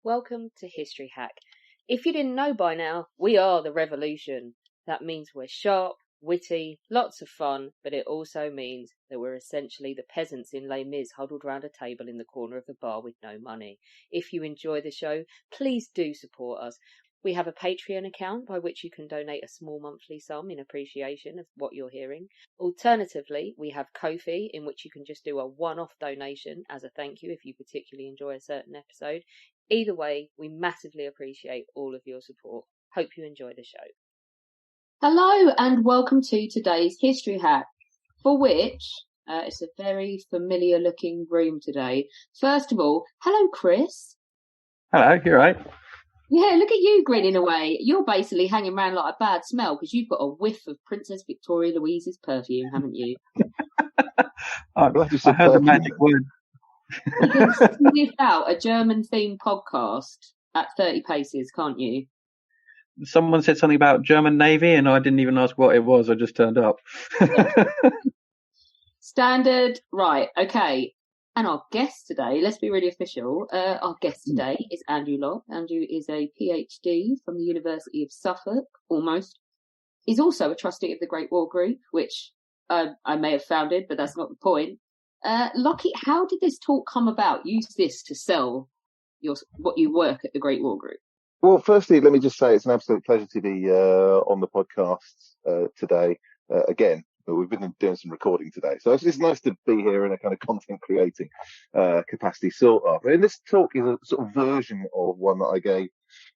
Welcome to History Hack. If you didn't know by now, we are the revolution. That means we're sharp, witty, lots of fun, but it also means that we're essentially the peasants in Les Mis huddled round a table in the corner of the bar with no money. If you enjoy the show, please do support us. We have a Patreon account by which you can donate a small monthly sum in appreciation of what you're hearing. Alternatively, we have Ko-fi, in which you can just do a one-off donation as a thank you if you particularly enjoy a certain episode. Either way, we massively appreciate all of your support. Hope you enjoy the show. Hello and welcome to today's History Hack, for which it's a very familiar looking room today. First of all, hello Chris. Hello, you're right. Yeah, look at you grinning away. You're basically hanging around like a bad smell because you've got a whiff of Princess Victoria Louise's perfume, haven't you? I heard the magic word. You can sniff out a German-themed podcast at 30 paces, can't you? Someone said something about German Navy and I didn't even ask what it was. I just turned up. Standard. Right, okay. And our guest today, let's be really official, our guest today is Andrew Locke. Andrew is a PhD from the University of Suffolk, almost. He's also a trustee of the Great War Group, which I may have founded, but that's not the point. Lockie, how did this talk come about? Use this to sell what you work at the Great War Group. Well, firstly, let me just say it's an absolute pleasure to be on the podcast today again. We've been doing some recording today, so it's nice to be here in a kind of content creating capacity, sort of. And this talk is a sort of version of one that I gave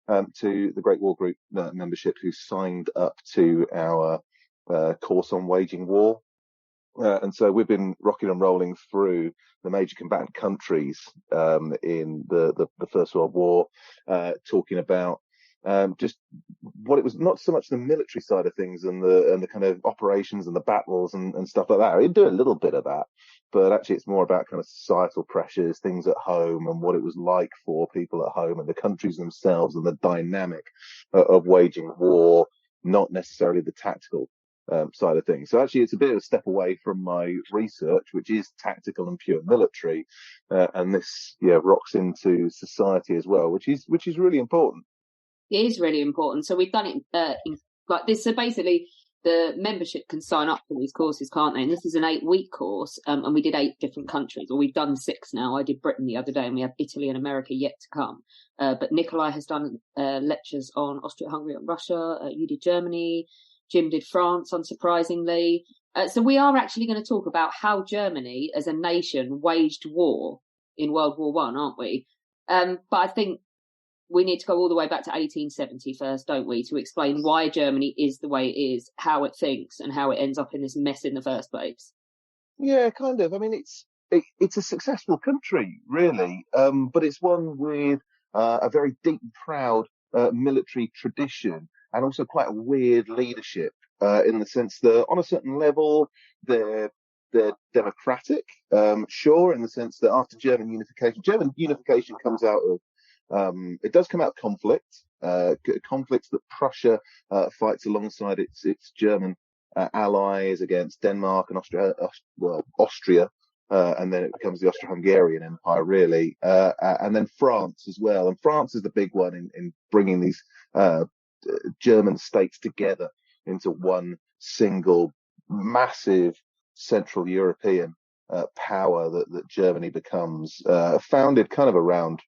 to the Great War Group membership who signed up to our course on waging war. And so we've been rocking and rolling through the major combatant countries in the First World War, talking about just what it was, not so much the military side of things and the kind of operations and the battles and stuff like that. We do a little bit of that, but actually it's more about kind of societal pressures, things at home, and what it was like for people at home and the countries themselves and the dynamic of waging war, not necessarily the tactical side of things. So actually it's a bit of a step away from my research, which is tactical and pure military, and this rocks into society as well, which is really important. It is really important. So we've done it like this. So basically the membership can sign up for these courses, can't they? And this is an 8-week course, and we did 8 different countries, or we've done 6 now. I did Britain the other day, and we have Italy and America yet to come. But Nikolai has done lectures on Austria-Hungary and Russia. You did Germany. Jim did France, unsurprisingly. So we are actually going to talk about how Germany as a nation waged war in World War I, aren't we? But I think we need to go all the way back to 1870 first, don't we, to explain why Germany is the way it is, how it thinks, and how it ends up in this mess in the first place. Yeah, kind of. I mean, it's a successful country, really, but it's one with a very deep and proud military tradition, and also quite a weird leadership in the sense that on a certain level they're democratic, sure, in the sense that after German unification comes out of it does come out of conflicts that Prussia fights alongside its German allies against Denmark and Austria, and then it becomes the Austro-Hungarian Empire, really, and then France as well. And France is the big one in bringing these German states together into one single massive Central European power that Germany becomes, founded kind of around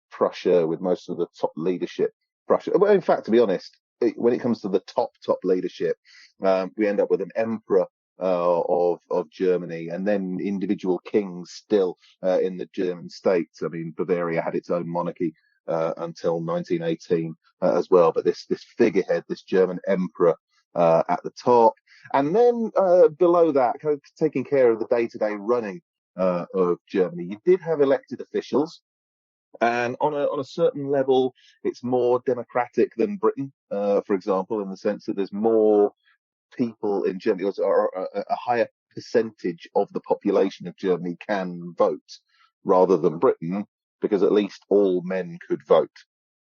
Prussia, with most of the top leadership Prussia. Well, in fact, to be honest, when it comes to the top leadership, we end up with an emperor of Germany, and then individual kings still in the German states. I mean, Bavaria had its own monarchy until 1918 as well, but this figurehead, this German emperor at the top, and then below that, kind of taking care of the day-to-day running of Germany. You did have elected officials. And on a certain level, it's more democratic than Britain, for example, in the sense that there's more people in Germany, or a higher percentage of the population of Germany can vote rather than Britain, because at least all men could vote,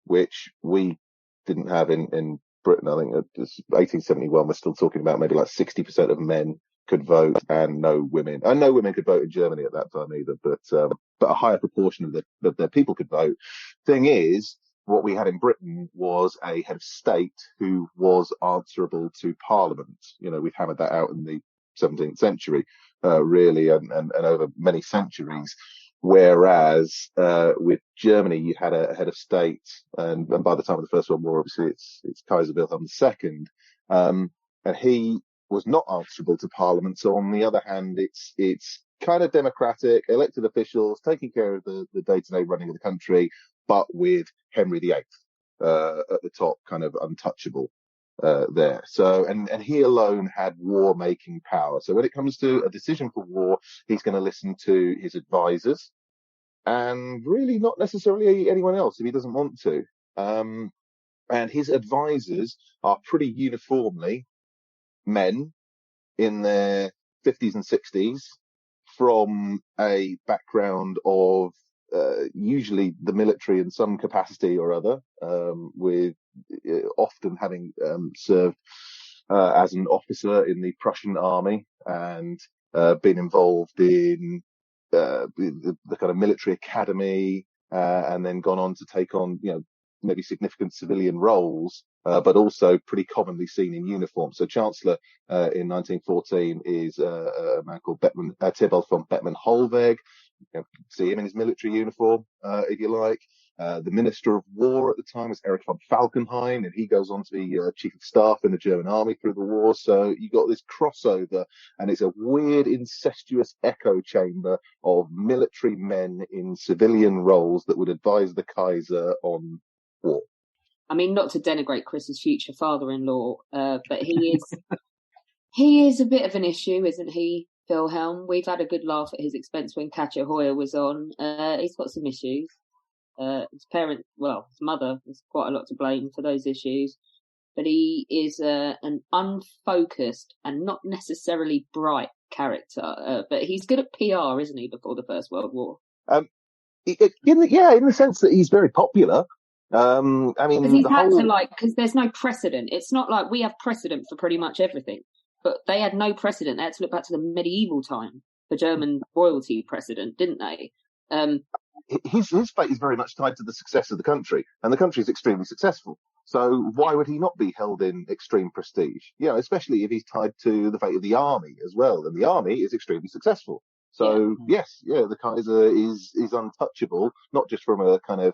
which we didn't have in Britain. I think it's 1871, we're still talking about maybe like 60% of men could vote and no women. And no women could vote in Germany at that time either, but a higher proportion of their people could vote. Thing is, what we had in Britain was a head of state who was answerable to Parliament. We've hammered that out in the 17th century, really, and over many centuries. Whereas with Germany, you had a head of state, and by the time of the First World War, obviously it's Kaiser Wilhelm II, and he was not answerable to Parliament. So on the other hand, it's kind of democratic, elected officials taking care of the day-to-day running of the country, but with Henry VIII at the top, kind of untouchable there. So and he alone had war-making power. So when it comes to a decision for war, he's going to listen to his advisors and really not necessarily anyone else if he doesn't want to. And his advisors are pretty uniformly men in their 50s and 60s from a background of usually the military in some capacity or other, with often having served as an officer in the Prussian army and been involved in the kind of military academy, and then gone on to take on, maybe significant civilian roles, but also pretty commonly seen in uniform. So Chancellor in 1914 is a man called Theobald von Bettmann-Hollweg. You can see him in his military uniform, if you like. The Minister of War at the time was Erich von Falkenhayn, and he goes on to be Chief of Staff in the German Army through the war. So you got this crossover, and it's a weird, incestuous echo chamber of military men in civilian roles that would advise the Kaiser on war. I mean, not to denigrate Chris's future father-in-law, but he is a bit of an issue, isn't he, Wilhelm? We've had a good laugh at his expense when Katja Hoyer was on. He's got some issues. His mother has quite a lot to blame for those issues, but he is an unfocused and not necessarily bright character. But he's good at PR, isn't he? Before the First World War, in the sense that he's very popular. I mean, because there's no precedent. It's not like we have precedent for pretty much everything, but they had no precedent. They had to look back to the medieval time for German royalty precedent, didn't they? His fate is very much tied to the success of the country, and the country is extremely successful. So why would he not be held in extreme prestige? Especially if he's tied to the fate of the army as well, and the army is extremely successful. So the Kaiser is untouchable, not just from a kind of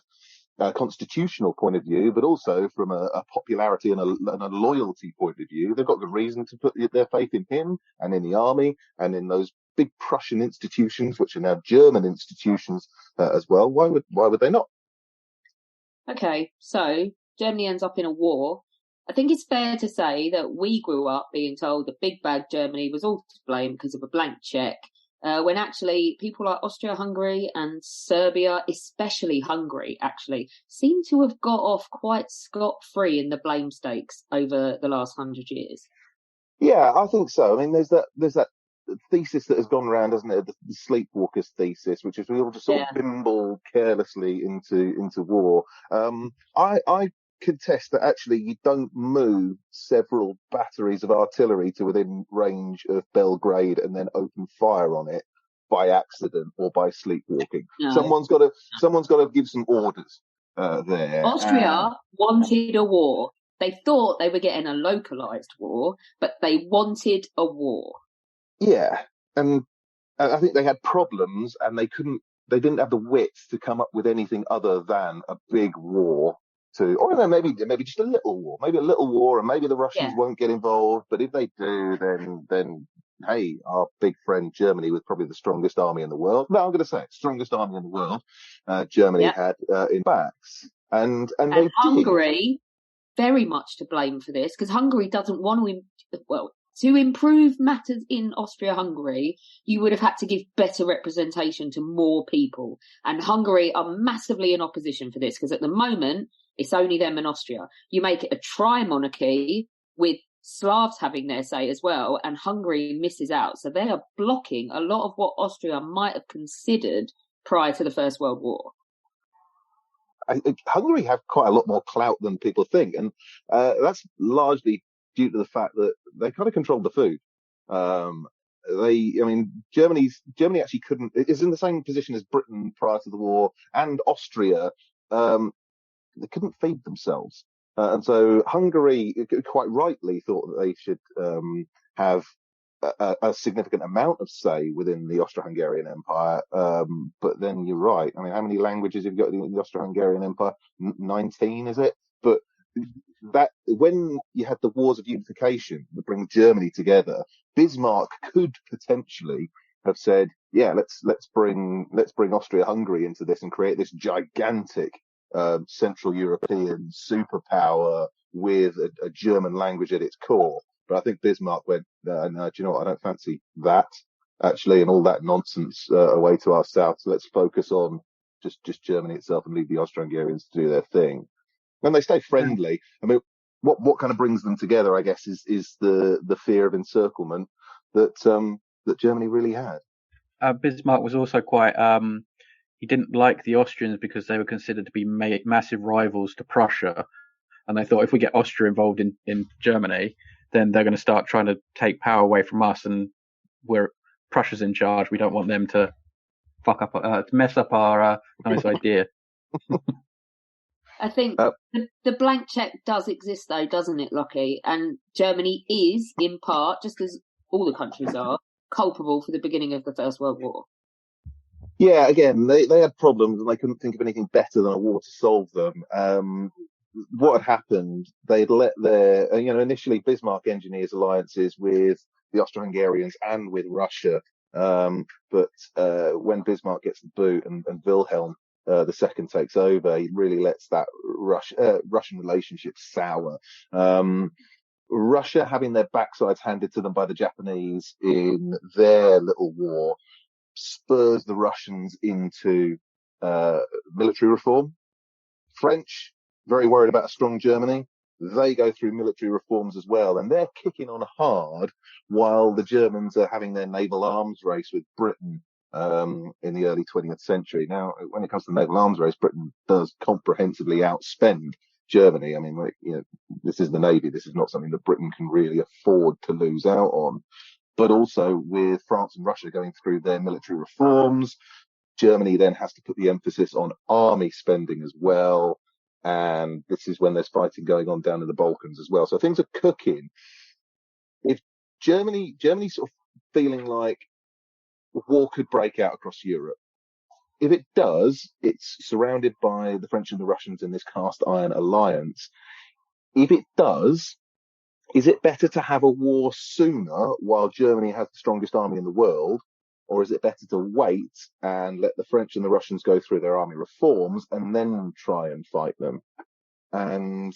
constitutional point of view, but also from a popularity and a loyalty point of view. They've got good reason to put their faith in him and in the army and in those big Prussian institutions, which are now German institutions as well. Why would they not? Okay, so Germany ends up in a war. I think it's fair to say that we grew up being told that big bad Germany was all to blame because of a blank check, when actually people like Austria-Hungary and Serbia, especially Hungary, actually seem to have got off quite scot-free in the blame stakes over the last 100 years. Yeah, I think so. I mean, there's that thesis that has gone around, hasn't it? The sleepwalkers thesis, which is we all just sort of bimble carelessly into war. I contest that actually you don't move several batteries of artillery to within range of Belgrade and then open fire on it by accident or by sleepwalking. No. Someone's got to give some orders there. Austria wanted a war. They thought they were getting a localized war, but they wanted a war. Yeah, and I think they had problems, and they didn't have the wits to come up with anything other than a big war. Maybe just a little war, and maybe the Russians won't get involved. But if they do, then hey, our big friend Germany, with probably the strongest army in the world. No, I'm going to say it, strongest army in the world. Germany had in backs, and they Hungary very much to blame for this, because Hungary doesn't want to improve matters in Austria-Hungary, you would have had to give better representation to more people. And Hungary are massively in opposition for this, because at the moment, it's only them and Austria. You make it a tri-monarchy with Slavs having their say as well, and Hungary misses out. So they are blocking a lot of what Austria might have considered prior to the First World War. Hungary have quite a lot more clout than people think, and that's largely due to the fact that they kind of controlled the food. Germany actually couldn't, is in the same position as Britain prior to the war, and Austria. They couldn't feed themselves. And so Hungary quite rightly thought that they should have a significant amount of say within the Austro-Hungarian Empire. But then you're right. I mean, how many languages have you got in the Austro-Hungarian Empire? 19, is it? But that when you had the wars of unification that bring Germany together, Bismarck could potentially have said, yeah, let's bring Austria-Hungary into this and create this gigantic Central European superpower with a German language at its core. But I think Bismarck went, no, do you know what? I don't fancy that actually, and all that nonsense away to our south. So let's focus on just Germany itself and leave the Austro-Hungarians to do their thing. And they stay friendly. I mean, what kind of brings them together, I guess, is the fear of encirclement that Germany really had. Bismarck was also quite. He didn't like the Austrians because they were considered to be massive rivals to Prussia, and they thought if we get Austria involved in Germany, then they're going to start trying to take power away from us, and Prussia's in charge. We don't want them to to mess up our nice idea. I think the blank check does exist, though, doesn't it, Lockie? And Germany is, in part, just as all the countries are, culpable for the beginning of the First World War. Yeah, again, they had problems and they couldn't think of anything better than a war to solve them. What had happened, they'd let initially Bismarck engineers alliances with the Austro-Hungarians and with Russia. But when Bismarck gets the boot and Wilhelm the second takes over, he really lets that Russian relationship sour. Russia having their backsides handed to them by the Japanese in their little war spurs the Russians into military reform. French, very worried about a strong Germany. They go through military reforms as well, and they're kicking on hard while the Germans are having their naval arms race with Britain in the early 20th century. Now, when it comes to the naval arms race, Britain does comprehensively outspend Germany. I mean, this is the Navy. This is not something that Britain can really afford to lose out on. But also with France and Russia going through their military reforms, Germany then has to put the emphasis on army spending as well. And this is when there's fighting going on down in the Balkans as well. So things are cooking. If Germany's sort of feeling like war could break out across Europe. If it does, it's surrounded by the French and the Russians in this cast iron alliance. If it does, is it better to have a war sooner while Germany has the strongest army in the world? Or is it better to wait and let the French and the Russians go through their army reforms and then try and fight them? And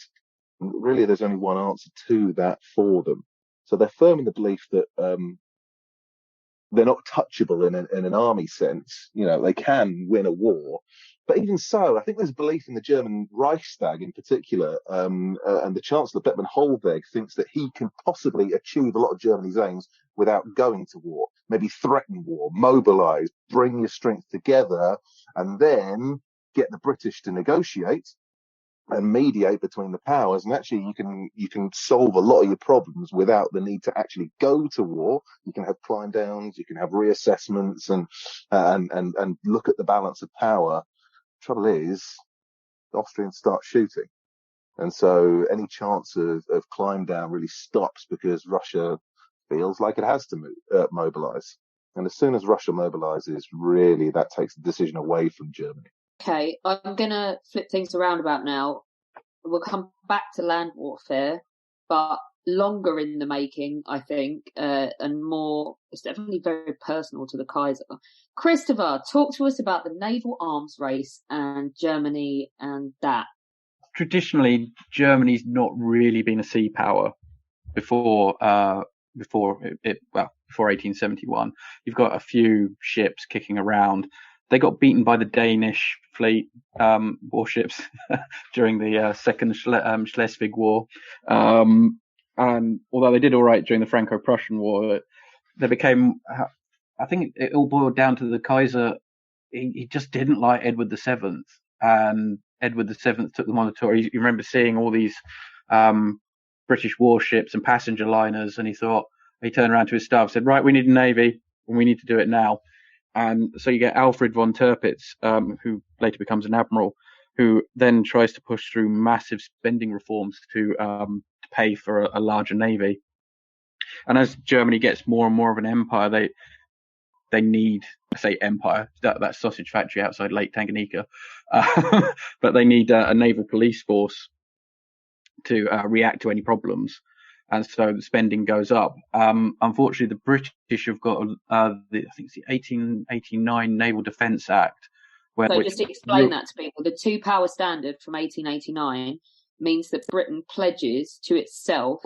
really, there's only one answer to that for them. So they're firm in the belief that they're not touchable in an army sense. They can win a war. But even so, I think there's belief in the German Reichstag in particular, and the Chancellor Bettmann Hollweg thinks that he can possibly achieve a lot of Germany's aims without going to war. Maybe threaten war, mobilize, bring your strength together, and then get the British to negotiate and mediate between the powers. And actually, you can solve a lot of your problems without the need to actually go to war. You can have climb downs, you can have reassessments, and look at the balance of power. Trouble is, the Austrians start shooting. And so any chance of climb down really stops because Russia feels like it has to mobilize. And as soon as Russia mobilizes, really that takes the decision away from Germany. Okay, I'm going to flip things around about now. We'll come back to land warfare, but longer in the making, I think, and more, it's definitely very personal to the Kaiser. Christopher, talk to us about the naval arms race and Germany and that. Traditionally, Germany's not really been a sea power before 1871. You've got a few ships kicking around. They got beaten by the Danish fleet warships during the Second Schleswig War. And although they did all right during the Franco-Prussian War, they became, I think it all boiled down to the Kaiser. He just didn't like Edward VII. And Edward VII took them on a tour. You remember seeing all these British warships and passenger liners, and he thought, He turned around to his staff, said, right, we need a navy, and we need to do it now. And so you get Alfred von Tirpitz, who later becomes an admiral, who then tries to push through massive spending reforms to pay for a larger navy. And as Germany gets more and more of an empire, they need, I say empire, that sausage factory outside Lake Tanganyika, but they need a naval police force to react to any problems. And so the spending goes up. Unfortunately, the British have got, I think it's the 1889 Naval Defence Act. So just to explain that to people, the two-power standard from 1889 means that Britain pledges to itself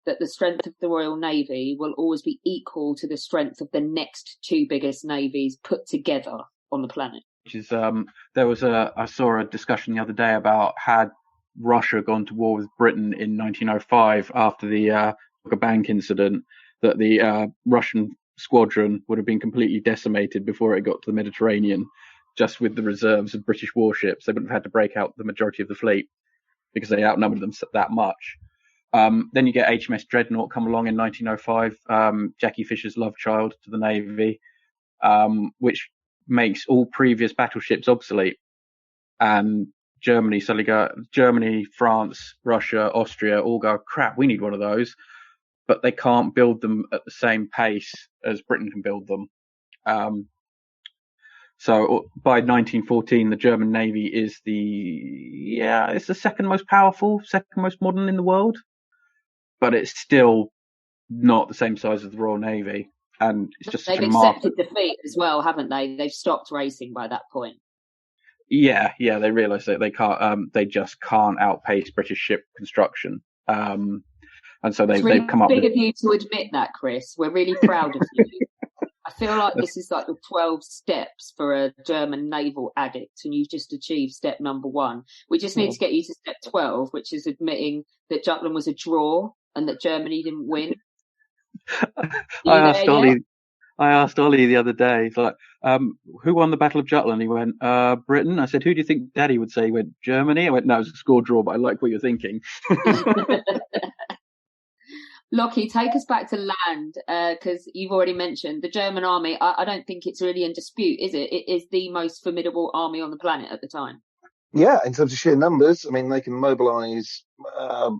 that the strength of the Royal Navy will always be equal to the strength of the next two biggest navies put together on the planet. Which is, I saw a discussion the other day about had Russia gone to war with Britain in 1905 after the bank incident, that the Russian squadron would have been completely decimated before it got to the Mediterranean, just with the reserves of British warships. They wouldn't have had to break out the majority of the fleet because they outnumbered them that much. Then you get HMS Dreadnought come along in 1905, Jackie Fisher's love child to the Navy, which makes all previous battleships obsolete. And Germany suddenly go, Germany, France, Russia, Austria all go, crap, we need one of those. But they can't build them at the same pace as Britain can build them. So by 1914, the German Navy is it's the second most powerful, second most modern in the world. But it's still not the same size as the Royal Navy. And it's just they've accepted defeat as well, haven't they? They've stopped racing by that point. Yeah, they realise that they can't. They just can't outpace British ship construction. And so they've come up. It's really big of you to admit that, Chris. We're really proud of you. I feel like this is like the 12 steps for a German naval addict, and you've just achieved step number 1. We just need to get you to step 12, which is admitting that Jutland was a draw and that Germany didn't win. I asked Ollie the other day, he's like, who won the Battle of Jutland? He went, Britain. I said, who do you think Daddy would say? He went, Germany. I went, no, it was a score draw, but I like what you're thinking. Lockie, take us back to land, because you've already mentioned the German army. I don't think it's really in dispute, is it? It is the most formidable army on the planet at the time. Yeah, in terms of sheer numbers, I mean, they can mobilise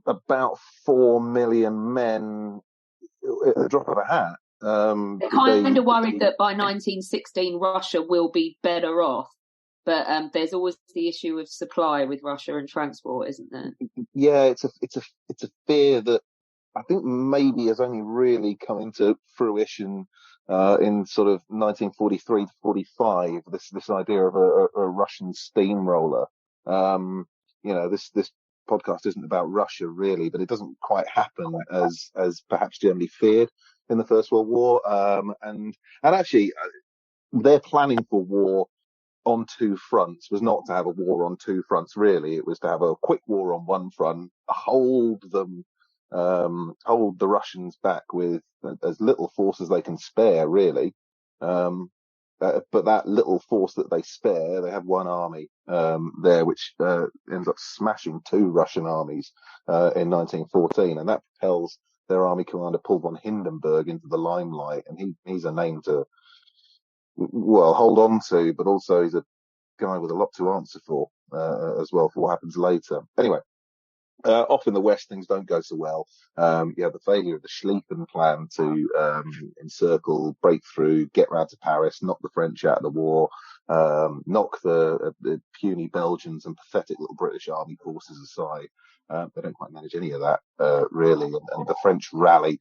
about 4 million men at the drop of a hat. They're kind of worried that by 1916 Russia will be better off, but there's always the issue of supply with Russia and transport, isn't there? Yeah, it's a fear that I think maybe has only really come into fruition in sort of 1943 to 45. This idea of a Russian steamroller. This podcast isn't about Russia really, but it doesn't quite happen as perhaps Germany feared in the First World War. And actually, their planning for war on two fronts was not to have a war on two fronts. Really, it was to have a quick war on one front, hold the Russians back with as little force as they can spare, really. But that little force that they spare, they have one army there, which ends up smashing 2 Russian armies in 1914, and that propels their army commander Paul von Hindenburg into the limelight, and he's a name to hold on to, but also he's a guy with a lot to answer for as well for what happens later. Anyway. Off in the West, things don't go so well. The failure of the Schlieffen plan to encircle, break through, get round to Paris, knock the French out of the war, knock the puny Belgians and pathetic little British army forces aside. They don't quite manage any of that, really. And the French rally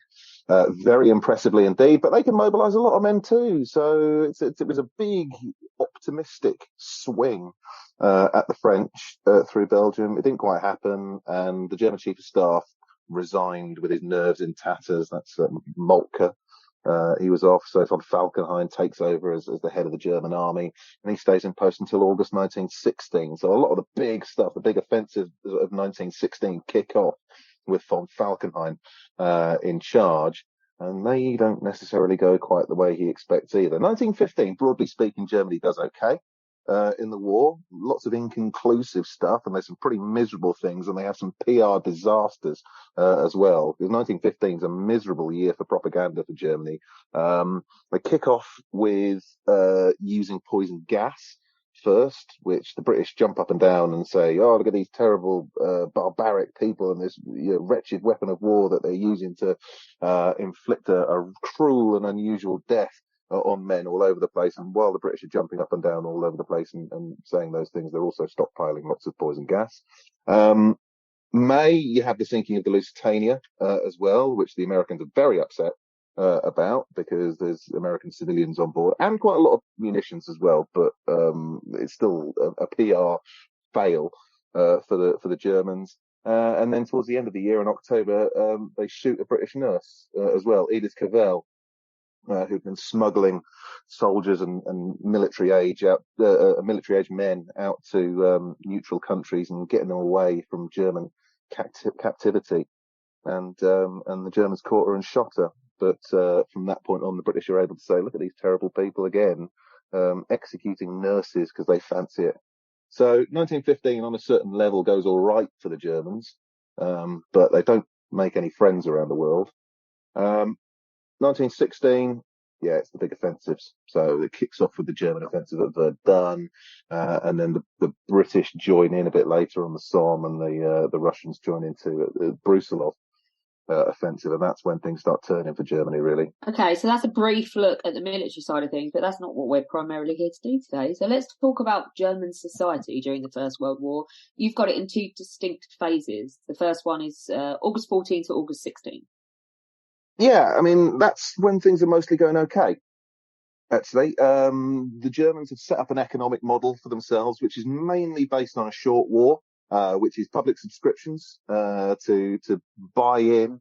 very impressively indeed, but they can mobilise a lot of men too. So it was a big, optimistic swing at the French through Belgium. It didn't quite happen, and the German Chief of Staff resigned with his nerves in tatters. That's Moltke. He was off, so von Falkenhayn takes over as the head of the German army, and he stays in post until August 1916. So a lot of the big stuff, the big offensive of 1916 kick off with von Falkenhayn in charge, and they don't necessarily go quite the way he expects either. 1915, broadly speaking, Germany does okay. in the war. Lots of inconclusive stuff, and there's some pretty miserable things, and they have some PR disasters as well. Because 1915 is a miserable year for propaganda for Germany. They kick off with using poison gas first, which the British jump up and down and say, "Oh, look at these terrible barbaric people and this wretched weapon of war that they're using to inflict a cruel and unusual death on men all over the place." And while the British are jumping up and down all over the place and saying those things, they're also stockpiling lots of poison gas. May, you have the sinking of the Lusitania as well, which the Americans are very upset about, because there's American civilians on board and quite a lot of munitions as well. But it's still a PR fail for the Germans. And then towards the end of the year in October, they shoot a British nurse as well, Edith Cavell, who'd been smuggling soldiers and military age men out to neutral countries and getting them away from German captivity. And the Germans caught her and shot her. But from that point on, the British are able to say, "Look at these terrible people again, executing nurses because they fancy it." So 1915 on a certain level goes all right for the Germans, but they don't make any friends around the world. 1916, yeah, it's the big offensives. So it kicks off with the German offensive at Verdun, and then the British join in a bit later on the Somme, and the Russians join into the Brusilov offensive, and that's when things start turning for Germany, really. Okay, so that's a brief look at the military side of things, but that's not what we're primarily here to do today. So let's talk about German society during the First World War. You've got it in two distinct phases. The first one is August 14 to August 16. Yeah, I mean, that's when things are mostly going okay, actually. The Germans have set up an economic model for themselves, which is mainly based on a short war, which is public subscriptions to buy in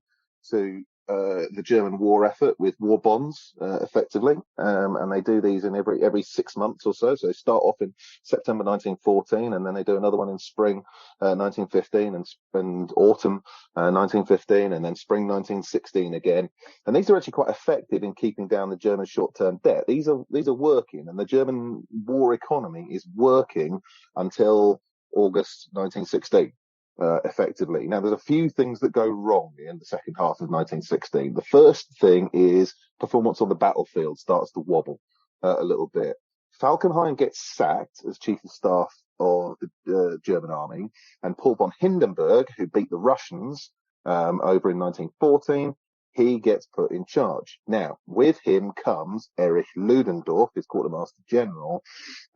to the German war effort with war bonds, effectively. And they do these in every 6 months or so. So they start off in September 1914, and then they do another one in spring 1915 and autumn 1915, and then spring 1916 again. And these are actually quite effective in keeping down the German short-term debt. These are working, and the German war economy is working until August 1916. Effectively. Now, there's a few things that go wrong in the second half of 1916. The first thing is performance on the battlefield starts to wobble a little bit. Falkenhayn gets sacked as chief of staff of the German army, and Paul von Hindenburg, who beat the Russians over in 1914, he gets put in charge. Now, with him comes Erich Ludendorff, his quartermaster general,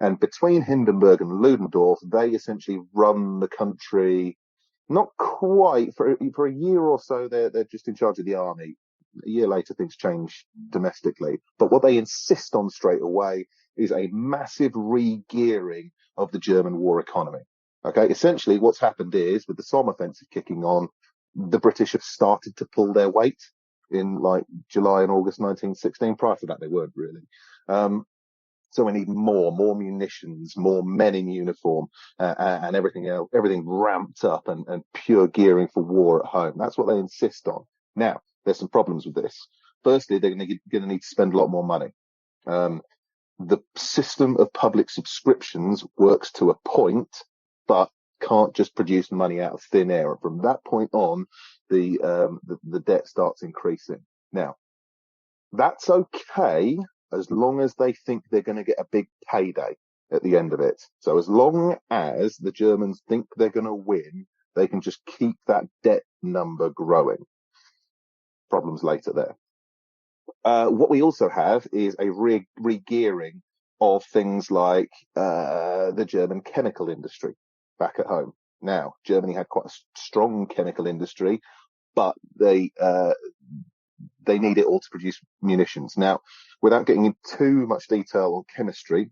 and between Hindenburg and Ludendorff, they essentially run the country. Not quite. For a year or so, they're just in charge of the army. A year later, things change domestically. But what they insist on straight away is a massive re-gearing of the German war economy. Okay, essentially what's happened is, with the Somme offensive kicking on, the British have started to pull their weight in like July and August 1916. Prior to that, they weren't really. So we need more munitions, more men in uniform, and everything else, everything ramped up and pure gearing for war at home. That's what they insist on. Now, there's some problems with this. Firstly, they're going to need to spend a lot more money. The system of public subscriptions works to a point, but can't just produce money out of thin air. And from that point on, the debt starts increasing. Now, that's okay, as long as they think they're going to get a big payday at the end of it. So as long as the Germans think they're going to win, they can just keep that debt number growing. Problems later there. What we also have is a re-gearing of things like the German chemical industry back at home. Now, Germany had quite a strong chemical industry, but they need it all to produce munitions. Now, without getting into too much detail on chemistry,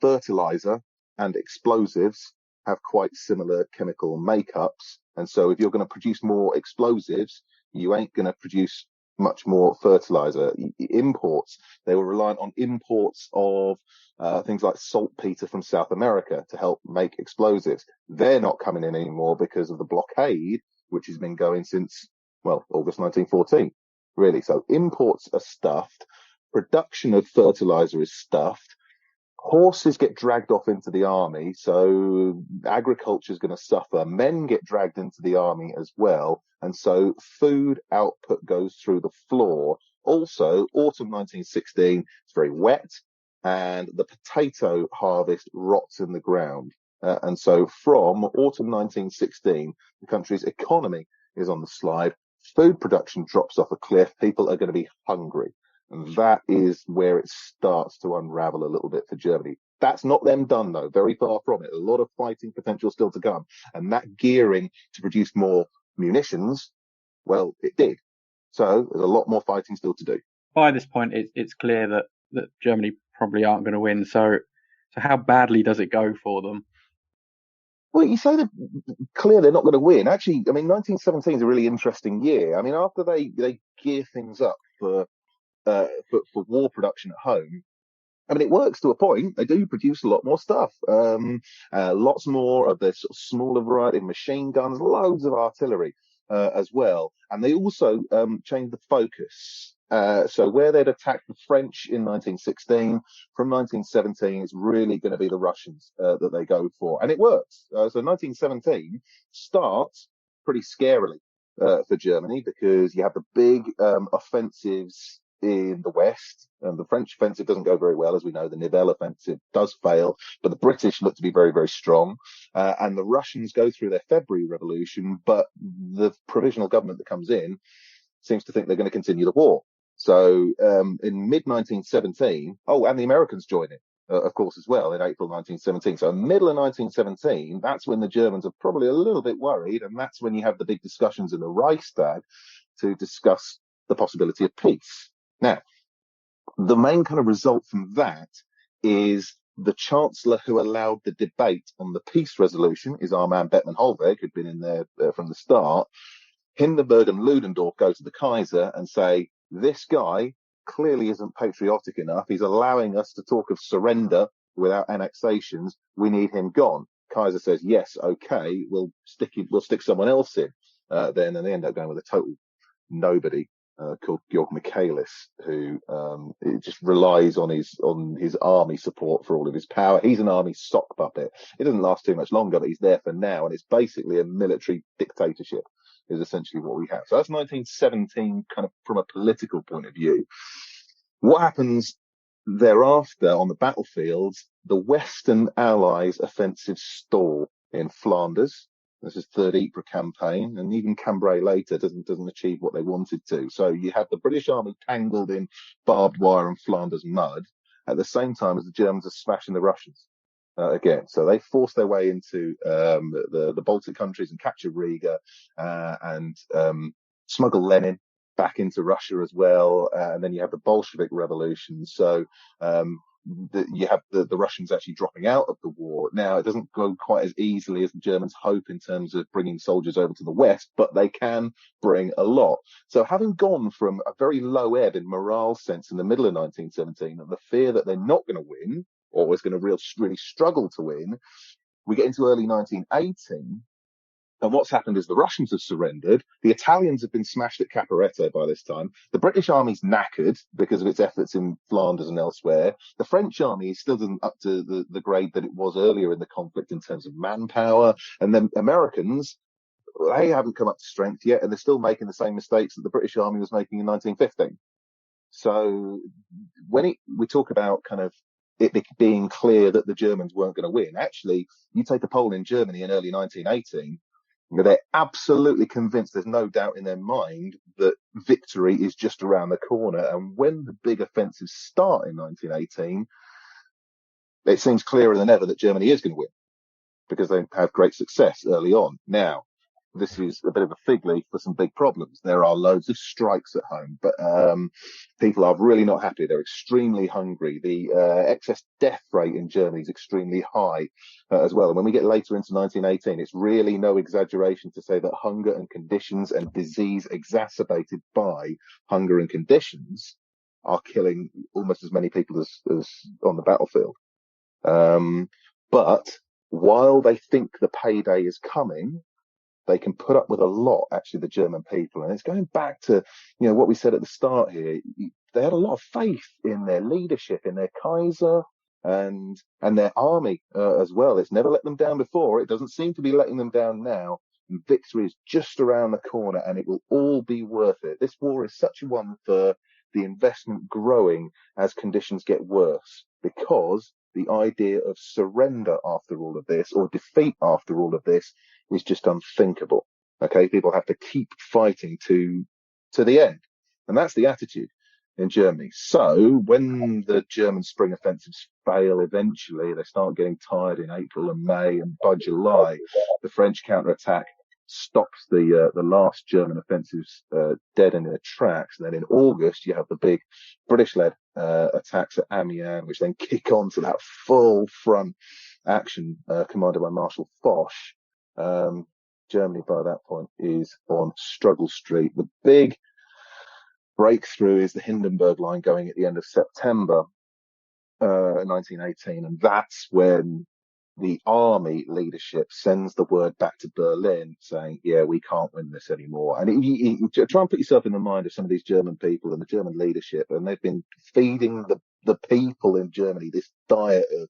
fertilizer and explosives have quite similar chemical makeups. And so if you're going to produce more explosives, you ain't going to produce much more fertilizer. Imports, they were reliant on imports of things like saltpeter from South America to help make explosives. They're not coming in anymore because of the blockade, which has been going since, well, August 1914. Really. So imports are stuffed. Production of fertilizer is stuffed. Horses get dragged off into the army, so agriculture is going to suffer. Men get dragged into the army as well, and so food output goes through the floor. Also, autumn 1916, it's very wet, and the potato harvest rots in the ground. And so from autumn 1916, the country's economy is on the slide. Food production drops off a cliff. People are going to be hungry. And that is where it starts to unravel a little bit for Germany. That's not them done, though. Very far from it. A lot of fighting potential still to come. And that gearing to produce more munitions, well, it did. So there's a lot more fighting still to do. By this point, it's clear that Germany probably aren't going to win. So how badly does it go for them? Well, you say that clear they're not going to win. Actually, I mean, 1917 is a really interesting year. I mean, after they gear things up for war production at home, I mean, it works to a point. They do produce a lot more stuff. Lots more of the sort of smaller variety of machine guns, loads of artillery as well. And they also changed the focus. So where they'd attacked the French in 1916, from 1917, it's really going to be the Russians that they go for. And it works. So 1917 starts pretty scarily for Germany, because you have the big offensives in the West. The French offensive doesn't go very well, as we know. The Naval offensive does fail, but the British look to be very, very strong. And the Russians go through their February Revolution, but the provisional government that comes in seems to think they're going to continue the war. So in mid-1917, and the Americans join it, of course, as well, in April 1917. So middle of 1917, that's when the Germans are probably a little bit worried, and that's when you have the big discussions in the Reichstag to discuss the possibility of peace. Now, the main kind of result from that is the Chancellor who allowed the debate on the peace resolution is our man Bettman Hollweg, who'd been in there from the start. Hindenburg and Ludendorff go to the Kaiser and say, this guy clearly isn't patriotic enough. He's allowing us to talk of surrender without annexations. We need him gone. Kaiser says, yes, okay, we'll stick someone else in. Then, and they end up going with a total nobody called Georg Michaelis, who just relies on his army support for all of his power. He's an army sock puppet. It doesn't last too much longer, but he's there for now, and it's basically a military dictatorship is essentially what we have. So that's 1917 kind of from a political point of view. What happens thereafter on the battlefields, the Western Allies' offensive stall in Flanders. This is Third Ypres campaign, and even Cambrai later doesn't achieve what they wanted to. So you have the British army tangled in barbed wire and Flanders mud at the same time as the Germans are smashing the Russians again. So they force their way into the Baltic countries and capture Riga and smuggle Lenin back into Russia as well. And then you have the Bolshevik Revolution. So you have the Russians actually dropping out of the war. Now, it doesn't go quite as easily as the Germans hope in terms of bringing soldiers over to the West, but they can bring a lot. So having gone from a very low ebb in morale sense in the middle of 1917, and the fear that they're not going to win, or is going to really struggle to win, we get into early 1918. And what's happened is the Russians have surrendered. The Italians have been smashed at Caporetto by this time. The British army's knackered because of its efforts in Flanders and elsewhere. The French army still isn't up to the grade that it was earlier in the conflict in terms of manpower. And then Americans, they haven't come up to strength yet, and they're still making the same mistakes that the British army was making in 1915. So when we talk about kind of it being clear that the Germans weren't going to win, actually, you take a poll in Germany in early 1918, they're absolutely convinced, there's no doubt in their mind, that victory is just around the corner. And when the big offensives start in 1918, it seems clearer than ever that Germany is going to win, because they have great success early on. Now, this is a bit of a fig leaf for some big problems. There are loads of strikes at home, but people are really not happy. They're extremely hungry. The excess death rate in Germany is extremely high as well. And when we get later into 1918, it's really no exaggeration to say that hunger and conditions and disease exacerbated by hunger and conditions are killing almost as many people as on the battlefield. But while they think the payday is coming, they can put up with a lot, actually, the German people. And it's going back to, what we said at the start here. They had a lot of faith in their leadership, in their Kaiser, and their army as well. It's never let them down before. It doesn't seem to be letting them down now. And victory is just around the corner, and it will all be worth it. This war is such a one for the investment growing as conditions get worse, because the idea of surrender after all of this, or defeat after all of this, is just unthinkable. Okay, people have to keep fighting to the end, and that's the attitude in Germany. So when the German spring offensives fail eventually, they start getting tired in April and May, and by July, the French counterattack stops the last German offensives dead in their tracks. And then in August, you have the big British-led attacks at Amiens, which then kick on to that full front action commanded by Marshal Foch. Germany, by that point, is on struggle street. The big breakthrough is the Hindenburg Line going at the end of September 1918, and that's when the army leadership sends the word back to Berlin saying, yeah, we can't win this anymore. And you try and put yourself in the mind of some of these German people and the German leadership, and they've been feeding the people in Germany this diet of,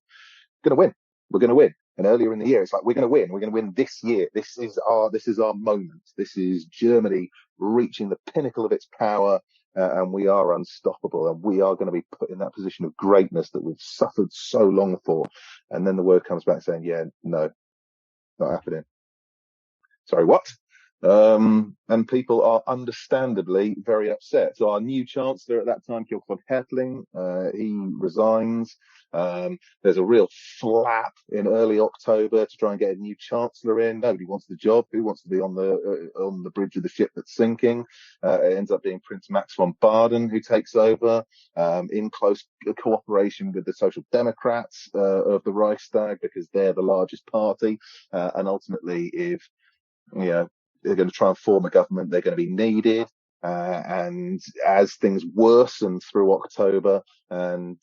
going to win, we're going to win. And earlier in the year, it's like, we're going to win this year. This is our moment. This is Germany reaching the pinnacle of its power, and we are unstoppable, and we are going to be put in that position of greatness that we've suffered so long for. And then the word comes back saying, yeah, no, not happening. Sorry, what? And people are understandably very upset. So our new chancellor at that time, Georg von Hertling, he resigns. There's a real flap in early October to try and get a new chancellor in. Nobody wants the job. Who wants to be on the bridge of the ship that's sinking? It ends up being Prince Max von Baden who takes over, in close cooperation with the Social Democrats of the Reichstag, because they're the largest party. And ultimately, if they're going to try and form a government, they're going to be needed. And as things worsen through October and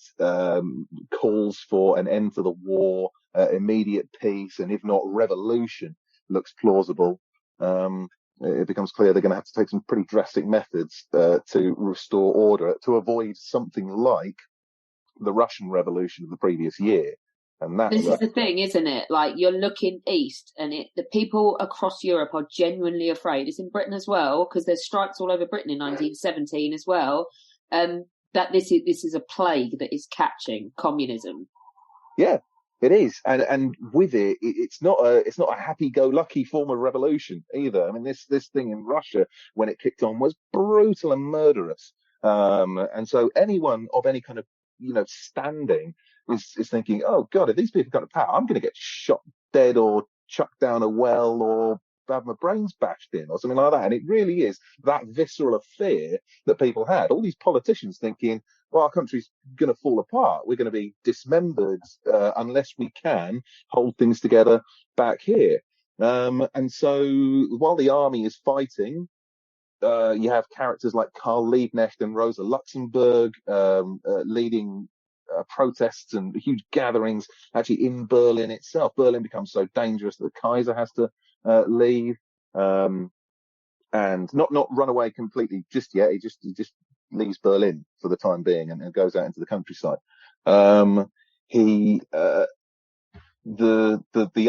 calls for an end to the war, immediate peace, and if not revolution looks plausible, it becomes clear they're going to have to take some pretty drastic methods to restore order, to avoid something like the Russian Revolution of the previous year. And this is the thing, isn't it? Like, you're looking east, and the people across Europe are genuinely afraid. It's in Britain as well, because there's strikes all over Britain in 1917 as well. That this is a plague that is catching communism. Yeah, it is, and with it, it's not a happy-go-lucky form of revolution either. I mean, this thing in Russia, when it kicked on, was brutal and murderous. And so anyone of any kind of standing is thinking, oh God, if these people got the power, I'm going to get shot dead or chucked down a well or have my brains bashed in or something like that. And it really is that visceral fear that people had. All these politicians thinking, well, our country's going to fall apart. We're going to be dismembered unless we can hold things together back here. And so while the army is fighting, you have characters like Karl Liebknecht and Rosa Luxemburg leading protests and huge gatherings actually in Berlin itself. Berlin becomes so dangerous that the Kaiser has to leave and not run away completely just yet. He just leaves Berlin for the time being and goes out into the countryside. The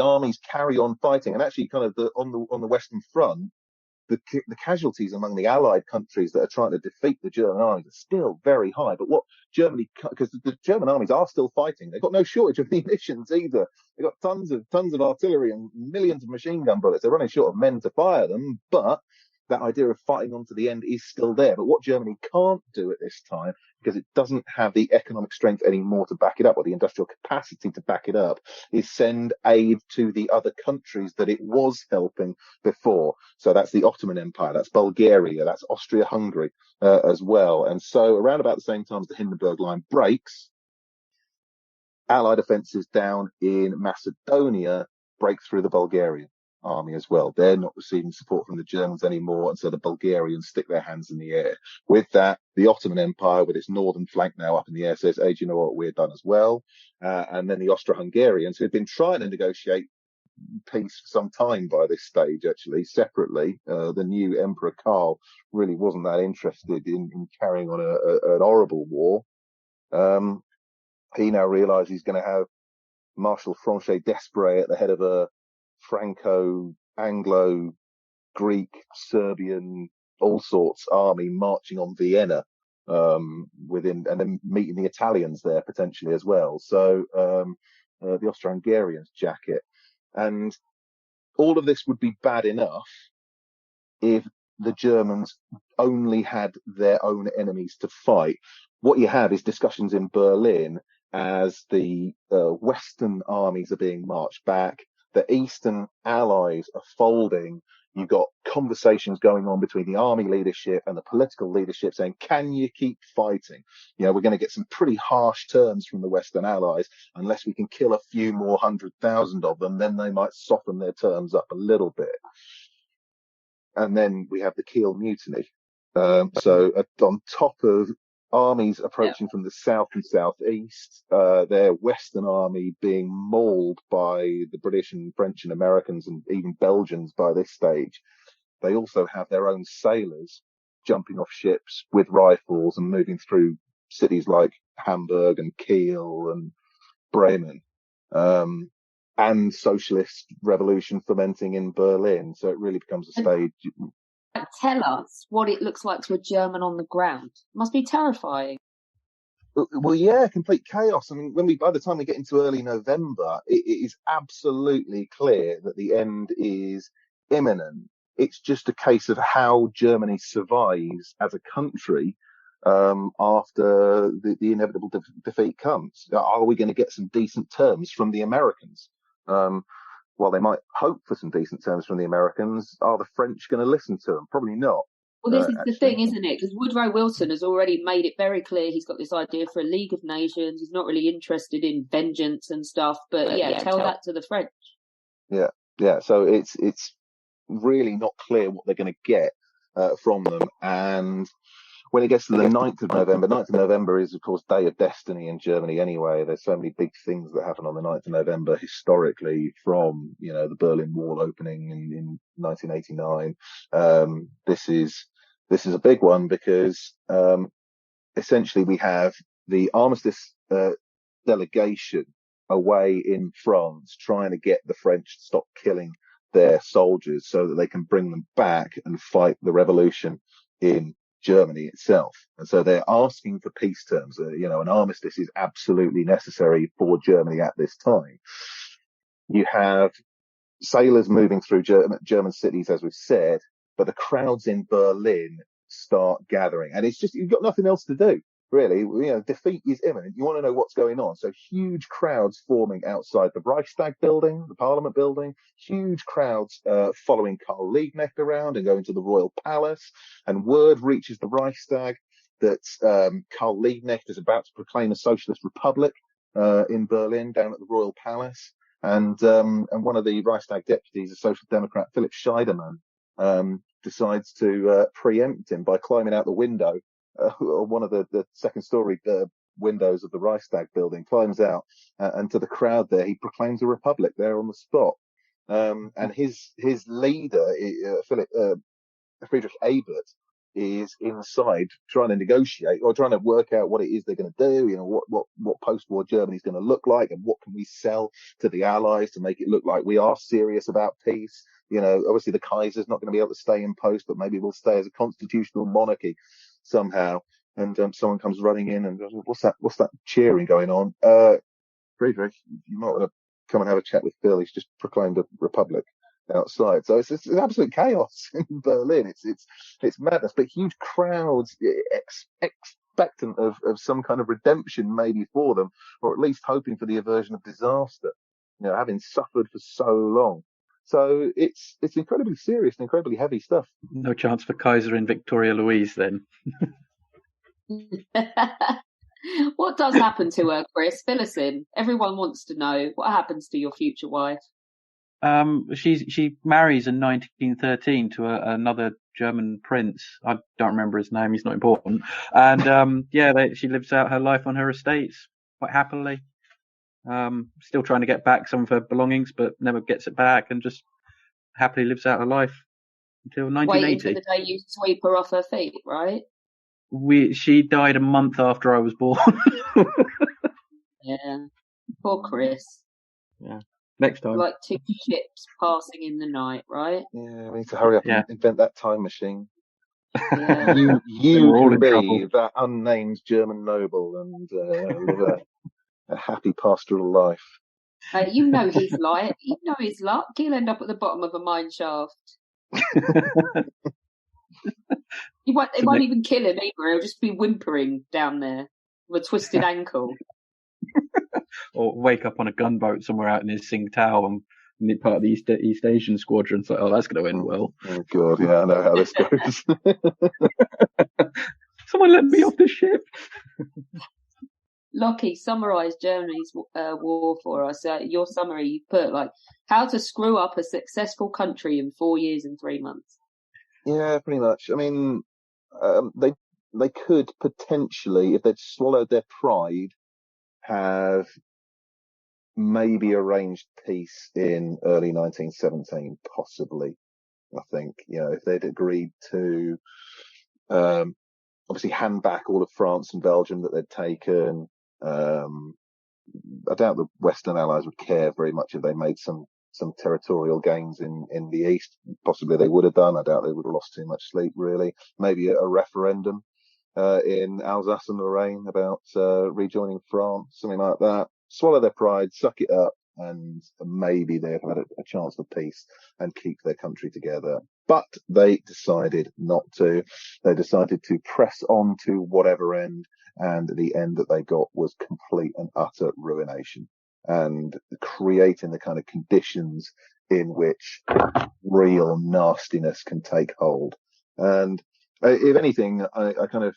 armies carry on fighting, and actually kind of on the Western Front, the casualties among the Allied countries that are trying to defeat the German armies are still very high. But what Germany, because the German armies are still fighting, they've got no shortage of munitions either. They've got tons of artillery and millions of machine gun bullets. They're running short of men to fire them, but that idea of fighting on to the end is still there. But what Germany can't do at this time, because it doesn't have the economic strength anymore to back it up, or the industrial capacity to back it up, is send aid to the other countries that it was helping before. So that's the Ottoman Empire, that's Bulgaria, that's Austria-Hungary as well. And so around about the same time as the Hindenburg Line breaks, Allied offensives down in Macedonia break through the Bulgarian army as well. They're not receiving support from the Germans anymore, and so the Bulgarians stick their hands in the air. With that, the Ottoman Empire, with its northern flank now up in the air, says, hey, do you know what, we're done as well. And then the Austro-Hungarians, who had been trying to negotiate peace for some time by this stage, actually, separately, the new Emperor Karl really wasn't that interested in carrying on an horrible war. he now realises he's going to have Marshal Franchet d'Esprit at the head of a Franco-Anglo-Greek, Serbian, all sorts army marching on Vienna, and then meeting the Italians there potentially as well. So the Austro-Hungarians jacket. And all of this would be bad enough if the Germans only had their own enemies to fight. What you have is discussions in Berlin as the Western armies are being marched back, the Eastern allies are folding. You've got conversations going on between the army leadership and the political leadership saying, can you keep fighting? We're going to get some pretty harsh terms from the Western allies. Unless we can kill a few more 100,000 of them, then they might soften their terms up a little bit. And then we have the Kiel Mutiny. So on top of armies approaching from the south and southeast, their Western army being mauled by the British and French and Americans and even Belgians by this stage, they also have their own sailors jumping off ships with rifles and moving through cities like Hamburg and Kiel and Bremen. And socialist revolution fermenting in Berlin. So it really becomes a stage. Tell us what it looks like to a German on the ground. It must be terrifying. Well, yeah, complete chaos. I mean, by the time we get into early November, it is absolutely clear that the end is imminent. It's just a case of how Germany survives as a country after the inevitable defeat comes. Are we going to get some decent terms from the Americans? While they might hope for some decent terms from the Americans, are the French going to listen to them? Probably not. Well, this is the thing, isn't it? Because Woodrow Wilson has already made it very clear he's got this idea for a League of Nations. He's not really interested in vengeance and stuff. But tell that to the French. Yeah. So it's really not clear what they're going to get from them. And when it gets to the 9th of November is, of course, Day of Destiny in Germany anyway. There's so many big things that happen on the 9th of November historically, from, the Berlin Wall opening in 1989. This is a big one because essentially we have the armistice delegation away in France trying to get the French to stop killing their soldiers so that they can bring them back and fight the revolution in Germany itself. And so they're asking for peace terms. An armistice is absolutely necessary for Germany at this time. You have sailors moving through German cities, as we've said, but the crowds in Berlin start gathering. And it's just, you've got nothing else to do, really. Defeat is imminent. You want to know what's going on. So huge crowds forming outside the Reichstag building, the Parliament building, huge crowds following Karl Liebknecht around and going to the Royal Palace. And word reaches the Reichstag that Karl Liebknecht is about to proclaim a socialist republic in Berlin down at the Royal Palace. And one of the Reichstag deputies, a social democrat, Philipp Scheidemann, decides to preempt him by climbing out the window, one of the second story windows of the Reichstag building, climbs out, and to the crowd there, he proclaims a republic there on the spot. And his leader, Friedrich Ebert, is inside trying to negotiate or trying to work out what it is they're going to do, what post-war Germany's going to look like, and what can we sell to the Allies to make it look like we are serious about peace. Obviously the Kaiser's not going to be able to stay in post, but maybe we'll stay as a constitutional monarchy somehow. And someone comes running in and goes, what's that cheering going on? Friedrich, you might want to come and have a chat with Phil. He's just proclaimed a republic outside. So it's absolute chaos in Berlin. It's madness, but huge crowds expectant of some kind of redemption maybe for them, or at least hoping for the aversion of disaster, having suffered for so long. So it's incredibly serious and incredibly heavy stuff. No chance for Kaiser and Victoria Louise then. What does happen to her, Chris? Fill us in. Everyone wants to know what happens to your future wife. She marries in 1913 to another German prince. I don't remember his name. He's not important. And she lives out her life on her estates quite happily. Still trying to get back some of her belongings, but never gets it back, and just happily lives out her life until 1980. Waiting for the day you sweep her off her feet, right? She died a month after I was born. Yeah. Poor Chris. Yeah. Next time. Like two ships passing in the night, right? Yeah, we need to hurry up and invent that time machine. Yeah. You all can in be trouble. that unnamed German noble and live a happy pastoral life. You know his life. You know his luck. He'll end up at the bottom of a mine shaft. It won't even kill him either. He'll just be whimpering down there with a twisted ankle. Or wake up on a gunboat somewhere out in his Tsingtao and be part of the East Asian squadron. So, that's going to end well. Oh God, yeah, I know how this goes. Someone let me off the ship. Lockie, summarise Germany's war for us. Your summary, you put how to screw up a successful country in 4 years and 3 months. Yeah, pretty much. I mean, they could potentially, if they'd swallowed their pride, have maybe arranged peace in early 1917, possibly. I think, if they'd agreed to obviously hand back all of France and Belgium that they'd taken. I doubt the Western Allies would care very much if they made some territorial gains in the East. Possibly they would have done. I doubt they would have lost too much sleep, really. Maybe a referendum in Alsace and Lorraine about rejoining France, something like that. Swallow their pride, suck it up, and maybe they'd have had a chance for peace and keep their country together. But they decided not to. They decided to press on to whatever end, and the end that they got was complete and utter ruination, and creating the kind of conditions in which real nastiness can take hold. And if anything, I kind of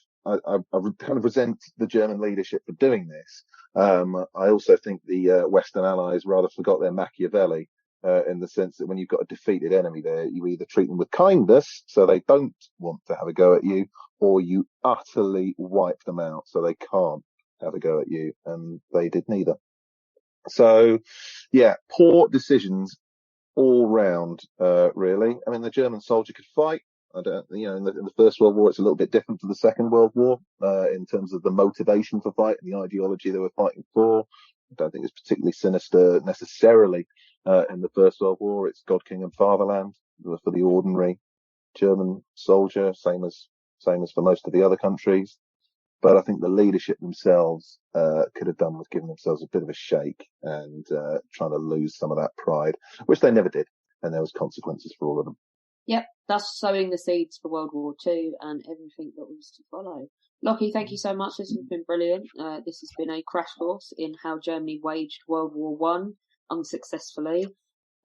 resent the German leadership for doing this. I also think the Western Allies rather forgot their Machiavelli, in the sense that when you've got a defeated enemy there, you either treat them with kindness so they don't want to have a go at you, or you utterly wipe them out so they can't have a go at you. And they did neither. So, yeah, poor decisions all round, really. I mean, the German soldier could fight. In the First World War, it's a little bit different to the Second World War, in terms of the motivation for fight and the ideology they were fighting for. I don't think it's particularly sinister necessarily, in the First World War. It's God, King and Fatherland for the ordinary German soldier, same as for most of the other countries. But I think the leadership themselves could have done with giving themselves a bit of a shake and trying to lose some of that pride, which they never did. And there was consequences for all of them. Yep, thus sowing the seeds for World War II and everything that was to follow. Lockie, thank you so much. This has been brilliant. This has been a crash course in how Germany waged World War I unsuccessfully.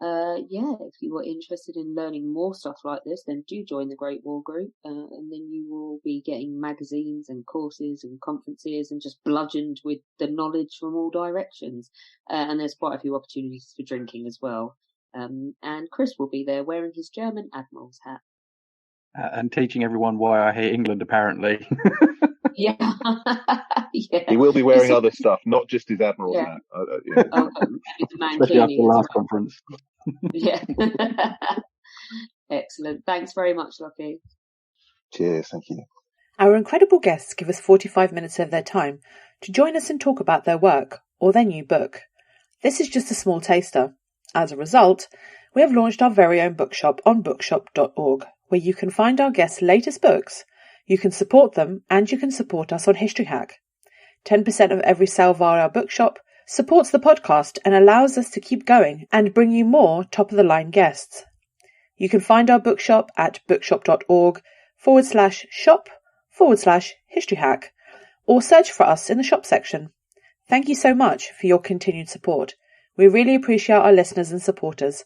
If you were interested in learning more stuff like this, then do join the Great War Group, and then you will be getting magazines and courses and conferences and just bludgeoned with the knowledge from all directions. And there's quite a few opportunities for drinking as well. And Chris will be there wearing his German Admiral's hat. And teaching everyone why I hate England, apparently. Yeah. Yeah. He will be wearing other stuff, not just his Admiral's hat. Especially after the last conference. Yeah. Excellent. Thanks very much, Lockie. Cheers. Thank you. Our incredible guests give us 45 minutes of their time to join us and talk about their work or their new book. This is just a small taster. As a result, we have launched our very own bookshop on bookshop.org, where you can find our guests' latest books, you can support them, and you can support us on History Hack. 10% of every sale via our bookshop supports the podcast and allows us to keep going and bring you more top-of-the-line guests. You can find our bookshop at bookshop.org/shop/History Hack, or search for us in the shop section. Thank you so much for your continued support. We really appreciate our listeners and supporters.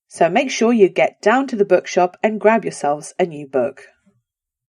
So make sure you get down to the bookshop and grab yourselves a new book.